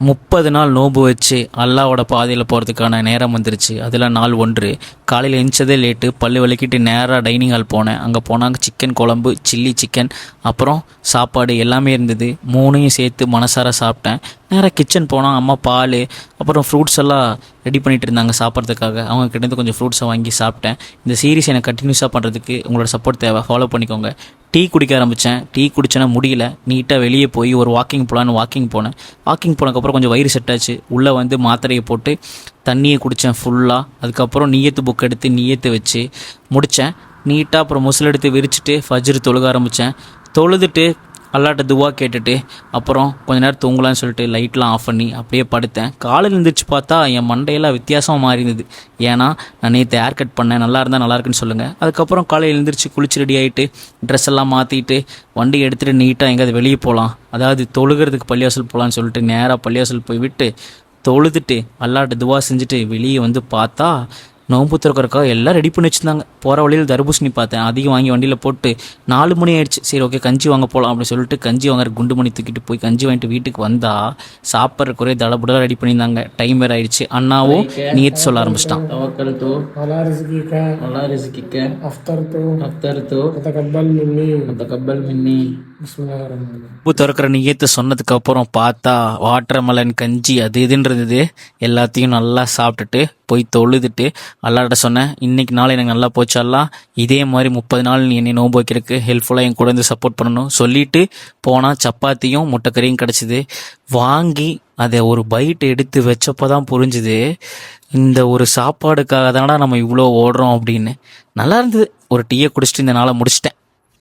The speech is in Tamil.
30 நாள் நோன்பு வச்சு அல்லாவோட பாதையில் போகிறதுக்கான நேரம் வந்துருச்சு. அதில் நாள் 1 காலையில் எந்திச்சதே லேட்டு. பல்லு விளக்கிட்டு நேராக டைனிங் ஹால் போனேன். அங்கே போனாங்க சிக்கன் குழம்பு, சில்லி சிக்கன், அப்புறம் சாப்பாடு எல்லாமே இருந்தது. 3ஐயும் சேர்த்து மனசார சாப்பிட்டேன். நேராக கிச்சன் போனால் அம்மா பால் அப்புறம் ஃப்ரூட்ஸ் எல்லாம் ரெடி பண்ணிகிட்டு இருந்தாங்க சாப்பிட்றதுக்காக. அவங்க கிட்டேருந்து கொஞ்சம் ஃப்ரூட்ஸை வாங்கி சாப்பிட்டேன். இந்த சீரிஸ் எனக்கு கண்டினியூஸாக பண்ணுறதுக்கு உங்களோட சப்போர்ட் தேவை, ஃபாலோ பண்ணிக்கோங்க. டீ குடிக்க ஆரம்பித்தேன். டீ குடிச்சேன்னா முடியல. நீட்டாக வெளியே போய் ஒரு வாக்கிங் போகலான்னு வாக்கிங் போனேன். வாக்கிங் போனதுக்கப்புறம் கொஞ்சம் வயிறு செட் ஆச்சு. உள்ளே வந்து மாத்திரையை போட்டு தண்ணியை குடித்தேன் ஃபுல்லாக. அதுக்கப்புறம் நியத்து புக் எடுத்து நியத்து வச்சு முடித்தேன் நீட்டாக. அப்புறம் முசல் எடுத்து விரிச்சிட்டு ஃபஜ்ர் தொழுக ஆரம்பித்தேன். தொழுதுட்டு அல்லாட்ட துவா கேட்டுட்டு அப்புறம் கொஞ்ச நேரம் தூங்கலான்னு சொல்லிட்டு லைட்லாம் ஆஃப் பண்ணி அப்படியே படுத்தேன். காலையில் எழுந்திரிச்சு பார்த்தா என் மண்டையெல்லாம் வித்தியாசமாக மாறி இருந்தது. ஏன்னா நான் நேற்று ஹேர் கட் பண்ணேன். நல்லா இருந்தால் நல்லா இருக்குன்னு சொல்லுங்கள். அதுக்கப்புறம் காலையில் எழுந்திரிச்சு குளிச்சு ரெடி ஆகிட்டு ட்ரெஸ் எல்லாம் மாற்றிட்டு வண்டி எடுத்துகிட்டு நீட்டாக எங்கேயாவது வெளியே போகலாம், அதாவது தொழுகிறதுக்கு பள்ளிவாசல் போகலான்னு சொல்லிட்டு நேராக பள்ளிவாசல் போய் விட்டு தொழுதுட்டு அல்லாட்ட துவா செஞ்சுட்டு வெளியே வந்து பார்த்தா நோம்பு திறக்கறக்காக எல்லாம் ரெடி பண்ணி வச்சுருந்தாங்க. போகிற வழியில் தர்பூசணி பார்த்தேன். அதிகம் வாங்கி வண்டியில் போட்டு 4 மணி ஆயிடுச்சு. சரி ஓகே கஞ்சி வாங்க போகலாம் அப்படின்னு சொல்லிட்டு கஞ்சி வாங்குற குண்டு மணி தூக்கிட்டு போய் கஞ்சி வாங்கிட்டு வீட்டுக்கு வந்தால் சாப்பிட்றக்கு ஒரே தடபுடலாம் ரெடி பண்ணியிருந்தாங்க. டைம் வேறு ஆயிடுச்சு. அண்ணாவும் நீத்து சொல்ல ஆரம்பிச்சிட்டான். திறக்கிற நீயத்து சொன்னதுக்கு அப்புறம் பார்த்தா வாட்டர்மெலன் கஞ்சி அது இதுன்னு இருந்தது. எல்லாத்தையும் நல்லா சாப்பிட்டுட்டு போய் தொழுதுட்டு அல்லாட்ட சொன்னேன், இன்னைக்கு நாள் எனக்கு நல்லா போச்சாலாம், இதே மாதிரி 30 நாள் நீ என்னை நோன்பு வைக்கிறதுக்கு ஹெல்ப்ஃபுல்லாக என் கூட இருந்து சப்போர்ட் பண்ணணும் சொல்லிட்டு போனால் சப்பாத்தியும் முட்டைக்கறியும் கிடச்சிது. வாங்கி அதை ஒரு பைட் எடுத்து வச்சப்போ தான் புரிஞ்சுது, இந்த ஒரு சாப்பாடுக்காக தானடா நம்ம இவ்வளோ ஓடுறோம் அப்படின்னு. நல்லா இருந்தது. ஒரு டீயை குடிச்சிட்டு இந்த நாளை முடிச்சிட்டேன்.